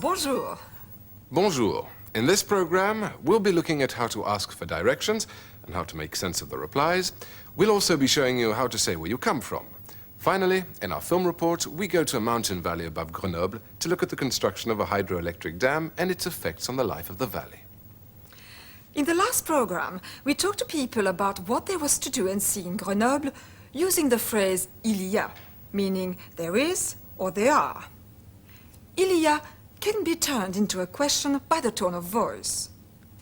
Bonjour. Bonjour. In this program, we'll be looking at how to ask for directions and how to make sense of the replies. We'll also be showing you how to say where you come from. Finally, in our film report, we go to a mountain valley above Grenoble to look at the construction of a hydroelectric dam and its effects on the life of the valley. In the last program, we talked to people about what there was to do and see in Grenoble using the phrase il y a, meaning there is or there are. Il y a can be turned into a question by the tone of voice.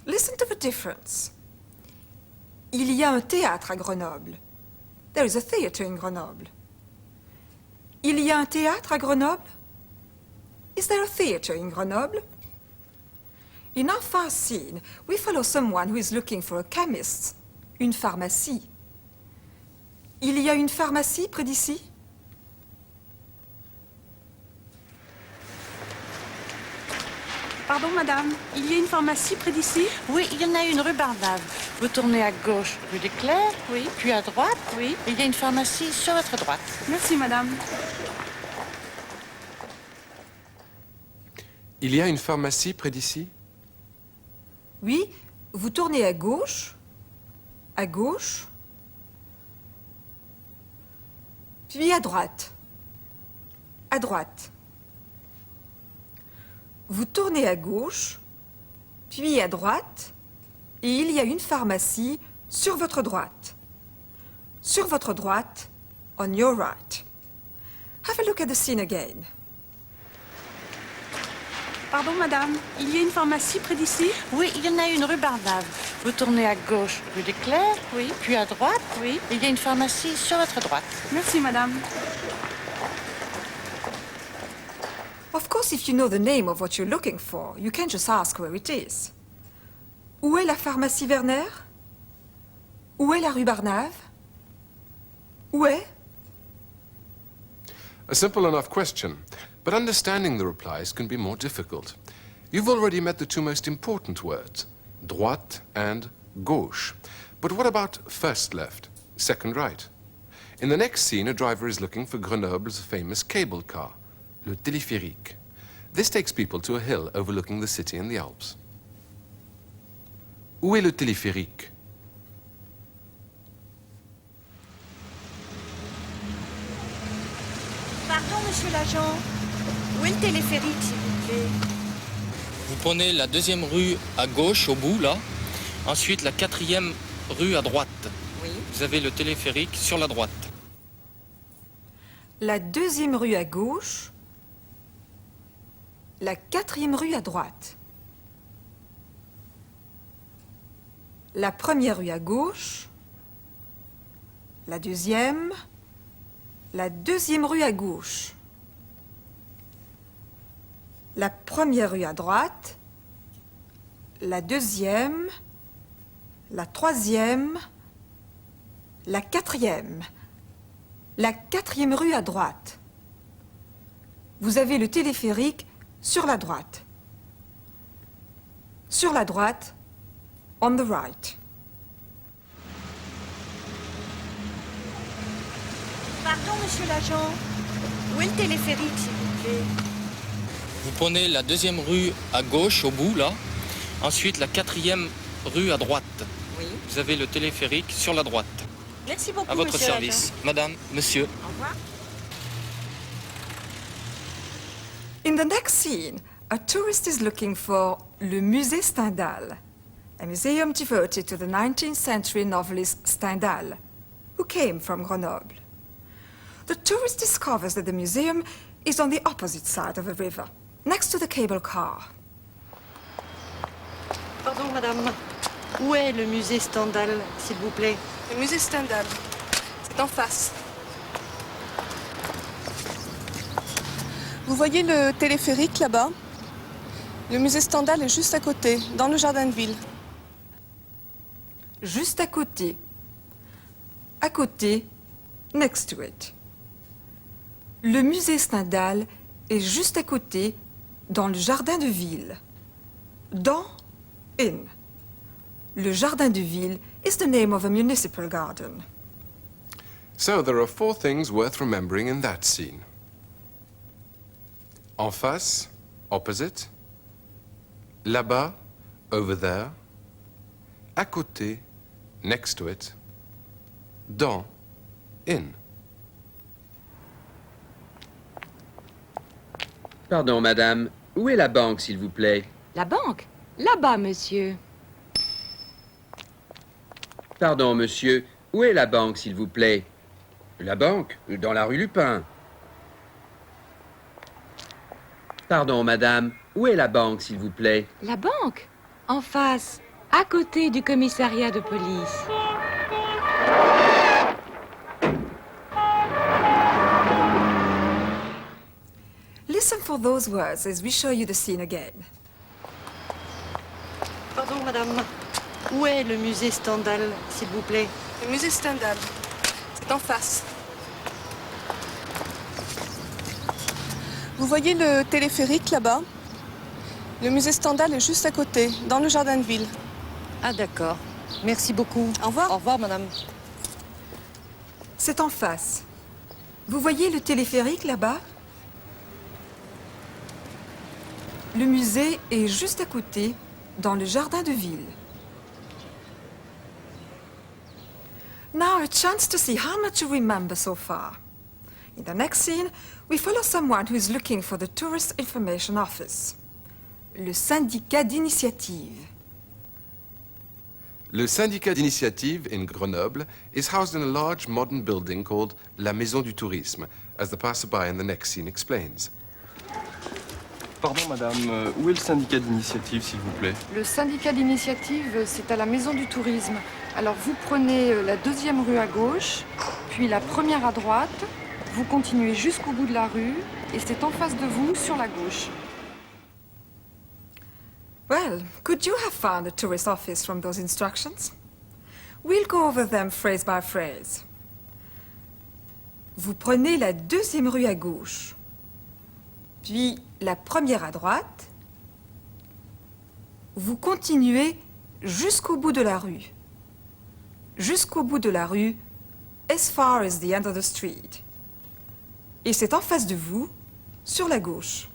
Listen to the difference. Il y a un théâtre à Grenoble. There is a theatre in Grenoble. Il y a un théâtre à Grenoble? Is there a theatre in Grenoble? In our first scene, we follow someone who is looking for a chemist, une pharmacie. Il y a une pharmacie près d'ici? Pardon, madame, il y a une pharmacie près d'ici? Oui, il y en a une rue Barnave. Vous tournez à gauche, rue des Clercs, Oui. puis à droite, Oui. et il y a une pharmacie sur votre droite. Merci, madame. Il y a une pharmacie près d'ici? Oui, vous tournez à gauche, puis à droite. Vous tournez à gauche, puis à droite, et il y a une pharmacie sur votre droite. Sur votre droite, on your right. Have a look at the scene again. Pardon, madame, il y a une pharmacie près d'ici? Oui, il y en a une rue Barnave. Vous tournez à gauche, rue des Clercs, Oui. puis à droite, Oui. et il y a une pharmacie sur votre droite. Merci, madame. Of course, if you know the name of what you're looking for, you can just ask where it is. Où est la pharmacie Werner? Où est la rue Barnave? Où est? A simple enough question, but understanding the replies can be more difficult. You've already met the two most important words, droite and gauche. But what about first left, second right? In the next scene, a driver is looking for Grenoble's famous cable car, le téléphérique. This takes people to a hill overlooking the city and the Alps. Où est le téléphérique? Pardon, monsieur l'agent. Où est le téléphérique, s'il vous plaît? Vous prenez la deuxième rue à gauche, au bout, là. Ensuite, la quatrième rue à droite. Oui. Vous avez le téléphérique sur la droite. La deuxième rue à gauche, la quatrième rue à droite. La première rue à gauche, la deuxième rue à gauche. La première rue à droite, la deuxième, la troisième, la quatrième rue à droite. Vous avez le téléphérique sur la droite. Sur la droite, on the right. Pardon, monsieur l'agent. Où est le téléphérique, s'il vous plaît? Vous prenez la deuxième rue à gauche, au bout, là. Ensuite, la quatrième rue à droite. Oui. Vous avez le téléphérique sur la droite. Merci beaucoup, À votre monsieur service. Madame, monsieur. l'agent. Au revoir. In the next scene, a tourist is looking for le Musée Stendhal, a museum devoted to the 19th century novelist Stendhal, who came from Grenoble. The tourist discovers that the museum is on the opposite side of the river, next to the cable car. Pardon, madame. Où est le musée Stendhal, s'il vous plaît? Le musée Stendhal. C'est en face. Vous voyez le téléphérique là-bas? Le musée Stendhal est juste à côté, dans le jardin de ville. Juste à côté. À côté, next to it. Le musée Stendhal est juste à côté, dans le jardin de ville. Dans, in. Le jardin de ville is the name of a municipal garden. So there are 4 things worth remembering in that scene. En face, opposite, là-bas, over there, à côté, next to it, dans, in. Pardon, madame. Où est la banque, s'il vous plaît? La banque? Là-bas, monsieur. Pardon, monsieur. Où est la banque, s'il vous plaît? La banque? Dans la rue Lupin. Pardon, madame. Où est la banque, s'il vous plaît? La banque? En face, à côté du commissariat de police. Listen for those words as we show you the scene again. Pardon, madame. Où est le musée Stendhal, s'il vous plaît? Le musée Stendhal, c'est en face. Vous voyez le téléphérique là-bas? Le musée Stendhal est juste à côté, dans le jardin de ville. Ah, d'accord. Merci beaucoup. Au revoir. Au revoir, madame. C'est en face. Vous voyez le téléphérique là-bas? Le musée est juste à côté, dans le jardin de ville. Now a chance to see how much you remember so far. In the next scene, we follow someone who is looking for the Tourist Information Office. Le syndicat d'initiative. Le syndicat d'initiative in Grenoble is housed in a large modern building called La Maison du Tourisme, as the passerby in the next scene explains. Pardon, madame, où est le syndicat d'initiative, s'il vous plaît? Le syndicat d'initiative, c'est à la Maison du Tourisme. Alors vous prenez la deuxième rue à gauche, puis la première à droite, vous continuez jusqu'au bout de la rue, et c'est en face de vous, sur la gauche. Well, could you have found the tourist office from those instructions? We'll go over them phrase by phrase. Vous prenez la deuxième rue à gauche, puis la première à droite. Vous continuez jusqu'au bout de la rue. Jusqu'au bout de la rue, as far as the end of the street. Et c'est en face de vous, sur la gauche.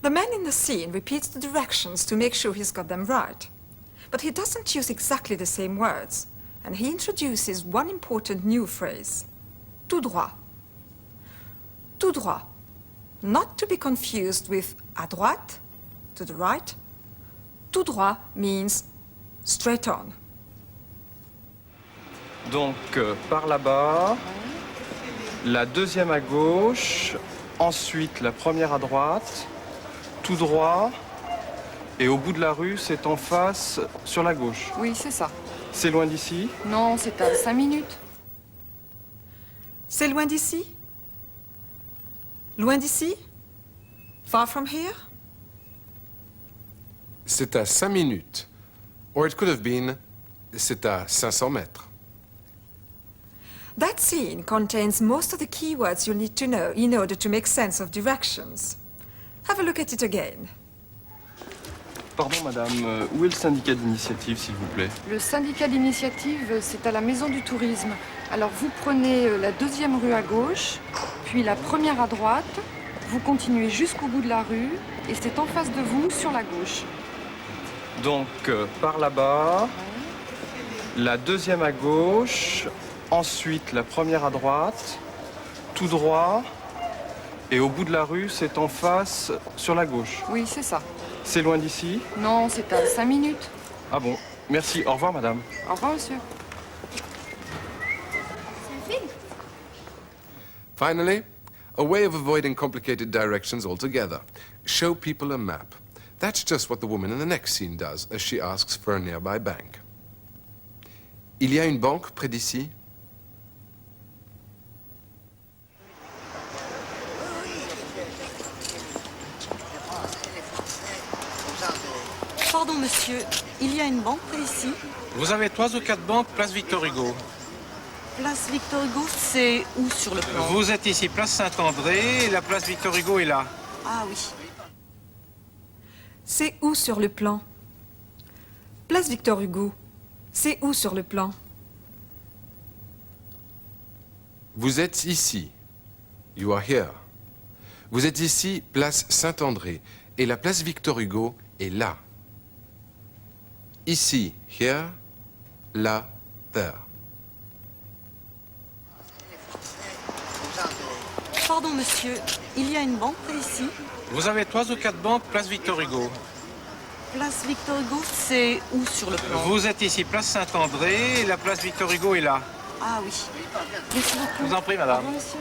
The man in the scene repeats the directions to make sure he's got them right. But he doesn't use exactly the same words, and he introduces one important new phrase. Tout droit. Tout droit. Not to be confused with à droite, to the right. Tout droit means straight on. Donc, par là-bas, la deuxième à gauche, ensuite la première à droite, tout droit, et au bout de la rue, c'est en face, sur la gauche. Oui, c'est ça. C'est loin d'ici? Non, c'est à 5 minutes. C'est loin d'ici? Loin d'ici? Far from here? C'est à 5 minutes. Or it could have been, c'est à 500 mètres. That scene contains most of the keywords you'll need to know in order to make sense of directions. Have a look at it again. Pardon, madame, où est le syndicat d'initiative, s'il vous plaît? Le syndicat d'initiative, c'est à la Maison du Tourisme. Alors vous prenez la deuxième rue à gauche, puis la première à droite, vous continuez jusqu'au bout de la rue, et c'est en face de vous, sur la gauche. Donc, par là-bas, la deuxième à gauche, ensuite la première à droite, tout droit, et au bout de la rue, c'est en face, sur la gauche. Oui, c'est ça. C'est loin d'ici? Non, c'est à 5 minutes. Ah bon, merci. Au revoir, madame. Au revoir, monsieur. Finally, a way of avoiding complicated directions altogether. Show people a map. That's just what the woman in the next scene does as she asks for a nearby bank. Il y a une banque près d'ici? Pardon, monsieur. Il y a une banque près d'ici? Vous avez 3 ou 4 banques, place Victor Hugo. Place Victor Hugo, c'est où sur le plan? Vous êtes ici, place Saint-André, et la place Victor Hugo est là. Ah oui. C'est où sur le plan? Place Victor Hugo. C'est où sur le plan? Vous êtes ici. You are here. Vous êtes ici, place Saint-André, et la place Victor Hugo est là. Ici, here, là, there. Pardon, monsieur, il y a une banque ici. Vous avez 3 ou 4 banques, place Victor Hugo. Place Victor Hugo, c'est où sur le plan? Vous êtes ici, place Saint-André, et la place Victor Hugo est là. Ah oui. Merci beaucoup. Je vous en prie, madame. Au revoir, monsieur.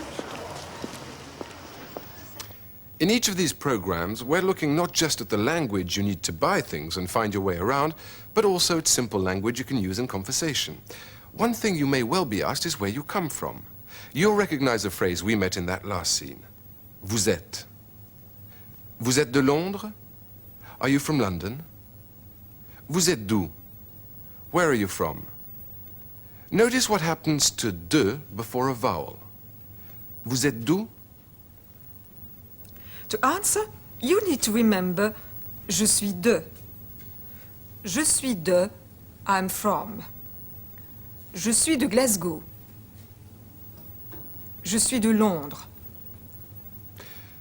In each of these programs, we're looking not just at the language you need to buy things and find your way around, but also at simple language you can use in conversation. One thing you may well be asked is where you come from. You'll recognize a phrase we met in that last scene. Vous êtes. Vous êtes de Londres? Are you from London? Vous êtes d'où? Where are you from? Notice what happens to de before a vowel. Vous êtes d'où? To answer, you need to remember je suis de. Je suis de, I'm from. Je suis de Glasgow. Je suis de Londres.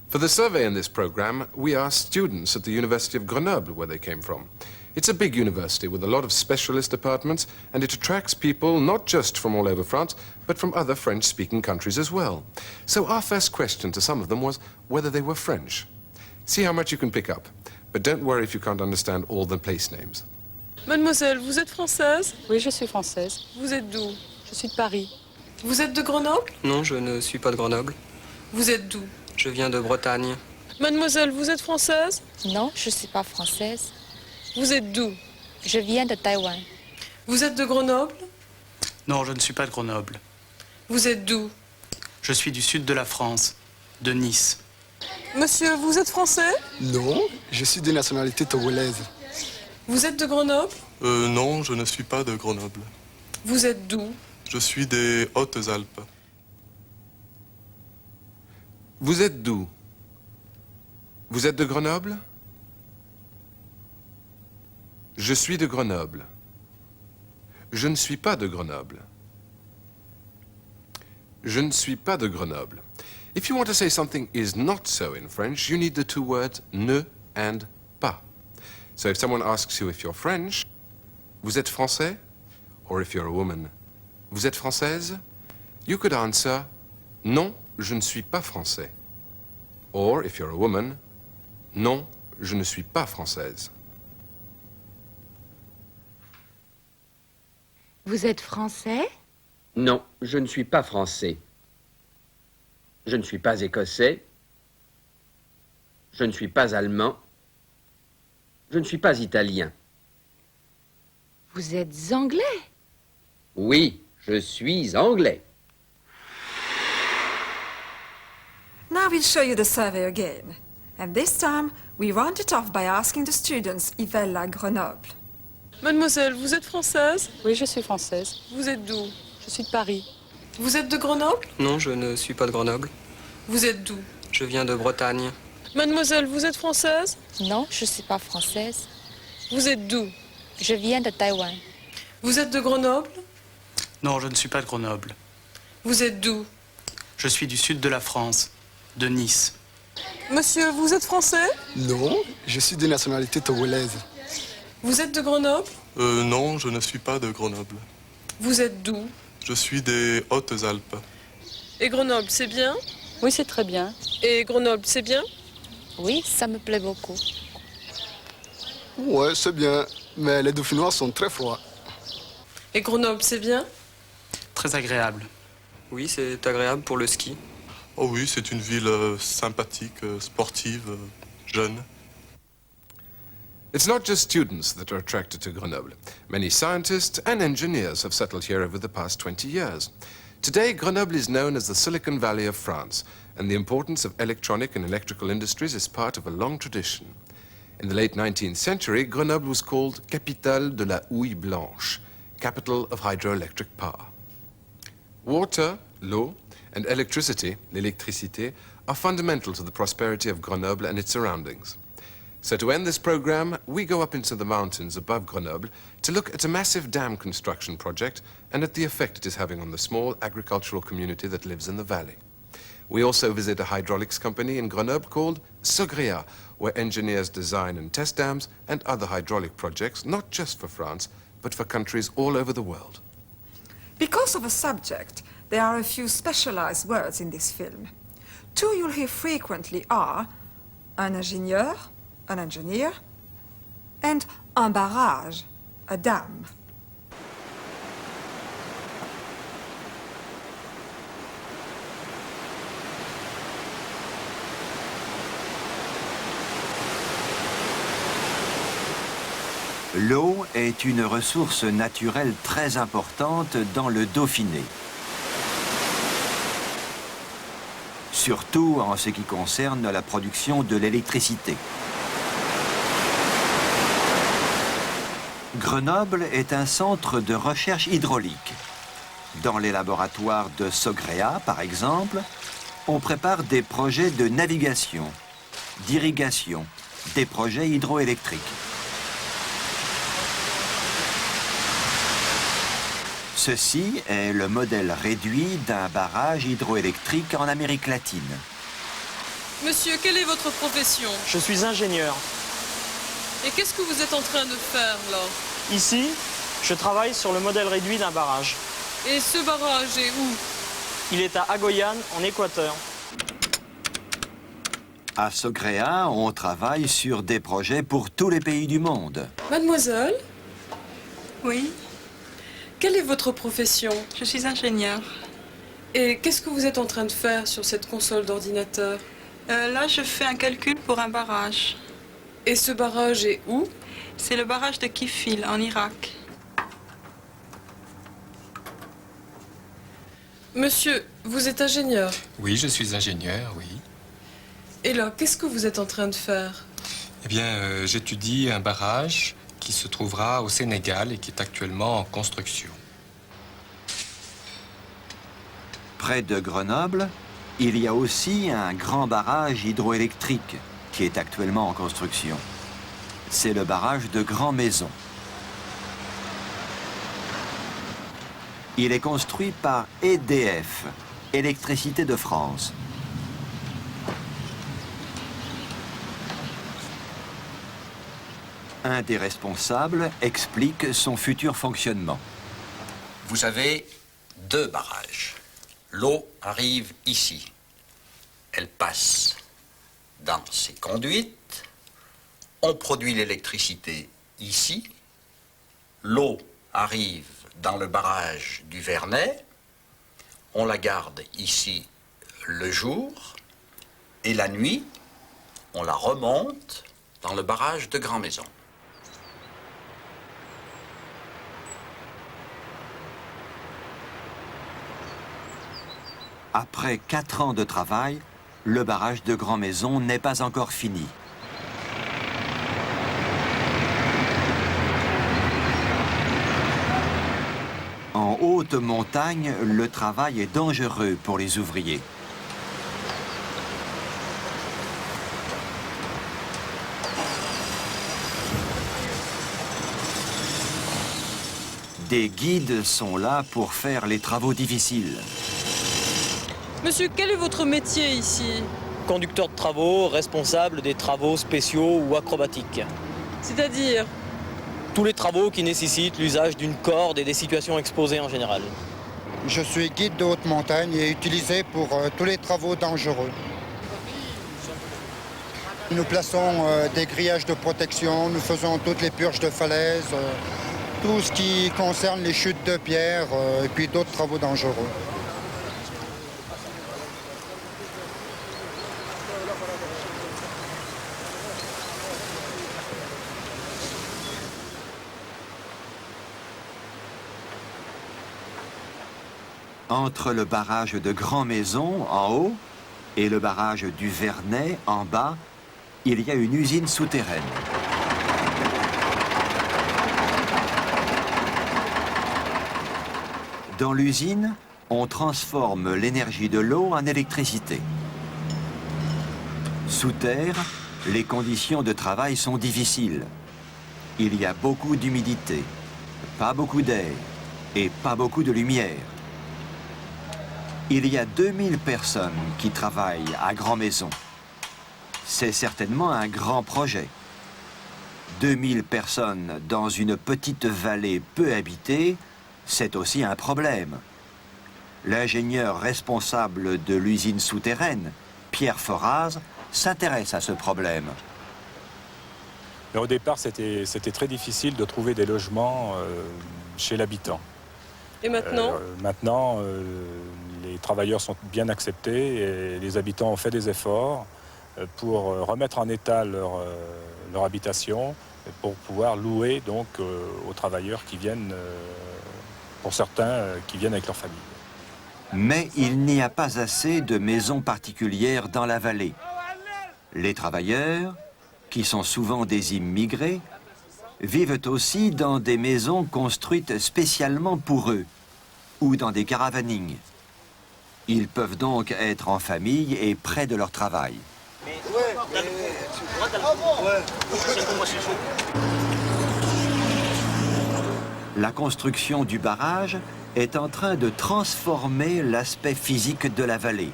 For the survey in this program, we asked students at the University of Grenoble where they came from. It's a big university with a lot of specialist departments, and it attracts people not just from all over France, but from other French-speaking countries as well. So our first question to some of them was whether they were French. See how much you can pick up, but don't worry if you can't understand all the place names. Mademoiselle, vous êtes française? Oui, je suis française. Vous êtes d'où? Je suis de Paris. Vous êtes de Grenoble? Non, je ne suis pas de Grenoble. Vous êtes d'où? Je viens de Bretagne. Mademoiselle, vous êtes française? Non, je ne suis pas française. Vous êtes d'où? Je viens de Taïwan. Vous êtes de Grenoble? Non, je ne suis pas de Grenoble. Vous êtes d'où? Je suis du sud de la France, de Nice. Monsieur, vous êtes français? Non, je suis de nationalité togolaise. Vous êtes de Grenoble? Non, je ne suis pas de Grenoble. Vous êtes d'où? Je suis des Hautes-Alpes. Vous êtes d'où? Vous êtes de Grenoble? Je suis de Grenoble. Je ne suis pas de Grenoble. Je ne suis pas de Grenoble. If you want to say something is not so in French, you need the two words ne and pas. So if someone asks you if you're French, vous êtes français? Or if you're a woman, vous êtes française? You could answer, non, je ne suis pas français. Or if you're a woman, non, je ne suis pas française. Vous êtes français? Non, je ne suis pas français. Je ne suis pas écossais. Je ne suis pas allemand. Je ne suis pas italien. Vous êtes anglais? Oui, je suis anglais. Now we'll show you the survey again. And this time, we round it off by asking the students if they like Grenoble. Mademoiselle, vous êtes française? Oui, je suis française. Vous êtes d'où? Je suis de Paris. Vous êtes de Grenoble? Non, je ne suis pas de Grenoble. Vous êtes d'où? Je viens de Bretagne. Mademoiselle, vous êtes française? Non, je ne suis pas française. Vous êtes d'où? Je viens de Taïwan. Vous êtes de Grenoble? Non, je ne suis pas de Grenoble. Vous êtes d'où? Je suis du sud de la France, de Nice. Monsieur, vous êtes français? Non, je suis de nationalité togolaise. Vous êtes de Grenoble? Non, je ne suis pas de Grenoble. Vous êtes d'où? Je suis des Hautes-Alpes. Et Grenoble, c'est bien? Oui, c'est très bien. Et Grenoble, c'est bien? Oui, ça me plaît beaucoup. Ouais, c'est bien, mais les Dauphinois sont très froids. Et Grenoble, c'est bien? Très agréable. Oui, c'est agréable pour le ski. Oh oui, c'est une ville sympathique, sportive, jeune. It's not just students that are attracted to Grenoble. Many scientists and engineers have settled here over the past 20 years. Today, Grenoble is known as the Silicon Valley of France, and the importance of electronic and electrical industries is part of a long tradition. In the late 19th century, Grenoble was called Capitale de la Houille Blanche, capital of hydroelectric power. Water, l'eau, and electricity, l'électricité, are fundamental to the prosperity of Grenoble and its surroundings. So to end this program, we go up into the mountains above Grenoble to look at a massive dam construction project and at the effect it is having on the small agricultural community that lives in the valley. We also visit a hydraulics company in Grenoble called Sogrea, where engineers design and test dams and other hydraulic projects, not just for France, but for countries all over the world. Because of the subject, there are a few specialized words in this film. Two you'll hear frequently are un ingénieur, an engineer, and un barrage, a dam. L'eau est une ressource naturelle très importante dans le Dauphiné. Surtout en ce qui concerne la production de l'électricité. Grenoble est un centre de recherche hydraulique. Dans les laboratoires de Sogrea, par exemple, on prépare des projets de navigation, d'irrigation, des projets hydroélectriques. Ceci est le modèle réduit d'un barrage hydroélectrique en Amérique latine. Monsieur, quelle est votre profession? Je suis ingénieur. Et qu'est-ce que vous êtes en train de faire, là? Ici, je travaille sur le modèle réduit d'un barrage. Et ce barrage est où? Il est à Agoyan, en Équateur. À Sogrea, on travaille sur des projets pour tous les pays du monde. Mademoiselle? Oui. Quelle est votre profession? Je suis ingénieur. Et qu'est-ce que vous êtes en train de faire sur cette console d'ordinateur? Là, je fais un calcul pour un barrage. Et ce barrage est où? C'est le barrage de Kifil, en Irak. Monsieur, vous êtes ingénieur? Oui, je suis ingénieur, oui. Et là, qu'est-ce que vous êtes en train de faire? Eh bien, j'étudie un barrage qui se trouvera au Sénégal et qui est actuellement en construction. Près de Grenoble, il y a aussi un grand barrage hydroélectrique qui est actuellement en construction. C'est le barrage de Grand Maison. Il est construit par EDF, Électricité de France. Un des responsables explique son futur fonctionnement. Vous avez deux barrages. L'eau arrive ici. Elle passe dans ces conduites. On produit l'électricité ici. L'eau arrive dans le barrage du Vernet. On la garde ici le jour. Et la nuit, on la remonte dans le barrage de Grand Maison. Après 4 ans de travail, le barrage de Grand Maison n'est pas encore fini. En haute montagne, le travail est dangereux pour les ouvriers. Des guides sont là pour faire les travaux difficiles. Monsieur, quel est votre métier ici? Conducteur de travaux, responsable des travaux spéciaux ou acrobatiques. C'est-à-dire? Tous les travaux qui nécessitent l'usage d'une corde et des situations exposées en général. Je suis guide de haute montagne et utilisé pour tous les travaux dangereux. Nous plaçons des grillages de protection, nous faisons toutes les purges de falaises, tout ce qui concerne les chutes de pierre et puis d'autres travaux dangereux. Entre le barrage de Grand Maison, en haut, et le barrage du Vernet, en bas, il y a une usine souterraine. Dans l'usine, on transforme l'énergie de l'eau en électricité. Sous terre, les conditions de travail sont difficiles. Il y a beaucoup d'humidité, pas beaucoup d'air et pas beaucoup de lumière. Il y a 2000 personnes qui travaillent à Grand-Maison. C'est certainement un grand projet. 2000 personnes dans une petite vallée peu habitée, c'est aussi un problème. L'ingénieur responsable de l'usine souterraine, Pierre Foraz, s'intéresse à ce problème. Mais au départ, c'était très difficile de trouver des logements chez l'habitant. Et maintenant Maintenant, les travailleurs sont bien acceptés et les habitants ont fait des efforts pour remettre en état leur habitation, pour pouvoir louer donc aux travailleurs qui viennent, pour certains, qui viennent avec leur famille. Mais il n'y a pas assez de maisons particulières dans la vallée. Les travailleurs, qui sont souvent des immigrés, vivent aussi dans des maisons construites spécialement pour eux, ou dans des caravannings. Ils peuvent donc être en famille et près de leur travail. La construction du barrage est en train de transformer l'aspect physique de la vallée.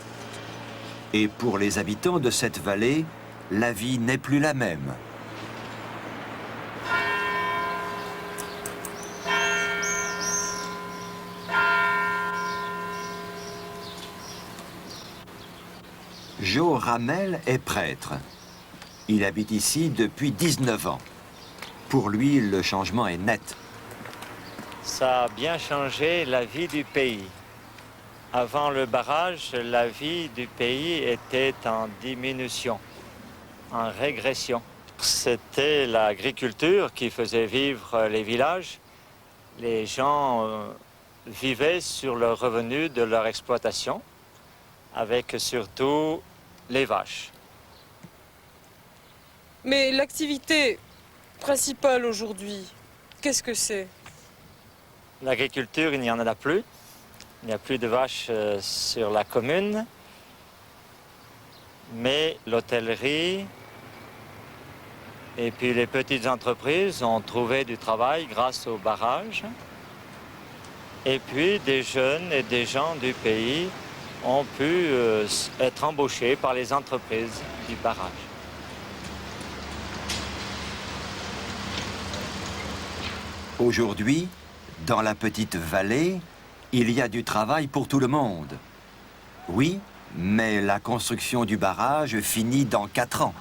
Et pour les habitants de cette vallée, la vie n'est plus la même. Joe Ramel est prêtre. Il habite ici depuis 19 ans. Pour lui, le changement est net. Ça a bien changé la vie du pays. Avant le barrage, la vie du pays était en diminution, en régression. C'était l'agriculture qui faisait vivre les villages. Les gens vivaient sur le revenu de leur exploitation, avec surtout les vaches. Mais l'activité principale aujourd'hui, qu'est-ce que c'est? L'agriculture, il n'y en a plus. Il n'y a plus de vaches sur la commune. Mais l'hôtellerie et puis les petites entreprises ont trouvé du travail grâce au barrage. Et puis des jeunes et des gens du pays ont pu être embauchés par les entreprises du barrage. Aujourd'hui, dans la petite vallée, il y a du travail pour tout le monde. Oui, mais la construction du barrage finit dans 4 ans.